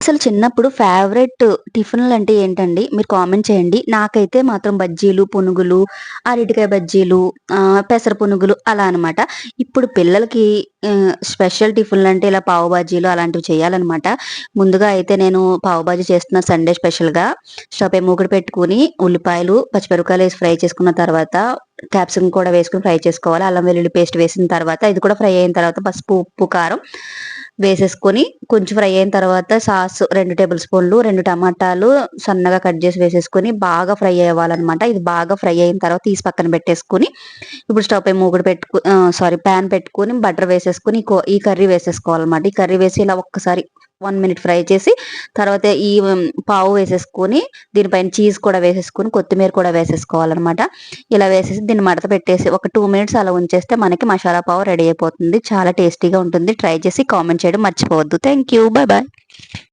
అసలు చిన్నప్పుడు ఫేవరెట్ టిఫిన్‌లంటే ఏంటండి? మీరు కామెంట్ చేయండి. నాకైతే మాత్రం బజ్జీలు, పునుగులు, అరటికాయ బజ్జీలు, పెసర పునుగులు అలా అనమాట. ఇప్పుడు పిల్లలకి స్పెషల్ టిఫిన్‌లంటే ఇలా పావు బాజీలు అలాంటివి చేయాలనమాట. ముందుగా అయితే నేను పావు బాజీ చేస్తున్న సండే స్పెషల్‌గా స్టవ్ పై మూకుడు పెట్టుకొని, ఉల్లిపాయలు, పచ్చిమిరపకాయలేసి ఫ్రై చేసుకున్న తర్వాత, క్యాప్సికమ్ కూడా వేసుకొని ఫ్రై చేసుకోవాలి. అల్లం వెల్లుల్లి పేస్ట్ వేసిన తర్వాత, ఇది కూడా ఫ్రై అయిన తర్వాత పసుపు, ఉప్పు, కారం వేసేసుకొని కొంచెం ఫ్రై అయిన తర్వాత 2 టేబుల్ స్పూన్లు, 2 టమాటాలు సన్నగా కట్ చేసి వేసేసుకొని బాగా ఫ్రై అవ్వాలనమాట. ఇది బాగా ఫ్రై అయిన తర్వాత తీసి పక్కన పెట్టేసుకొని, ఇప్పుడు స్టవ్ పై మూకుడు పాన్ పెట్టుకొని బటర్ వేసేసుకొని ఈ కర్రీ వేసేసుకోవాలన్నమాట. ఈ కర్రీ వేసి ఇలా ఒక్కసారి 1 మినిట్ ఫ్రై చేసి తర్వాత పావు వేసేసుకొని దీనిపైన చీజ్ కూడా వేసేసుకొని కొత్తిమీర కూడా వేసేసుకోవాలన్నమాట. ఇలా వేసేసి దీన్ని మడత పెట్టేసి ఒక 2 మినిట్స్ అలా ఉంచేస్తే మనకి మసాలా పావు రెడీ అయిపోతుంది. చాలా టేస్టీగా ఉంటుంది. ట్రై చేసి కామెంట్ చేయడం మర్చిపోవద్దు. Thank you. Bye bye.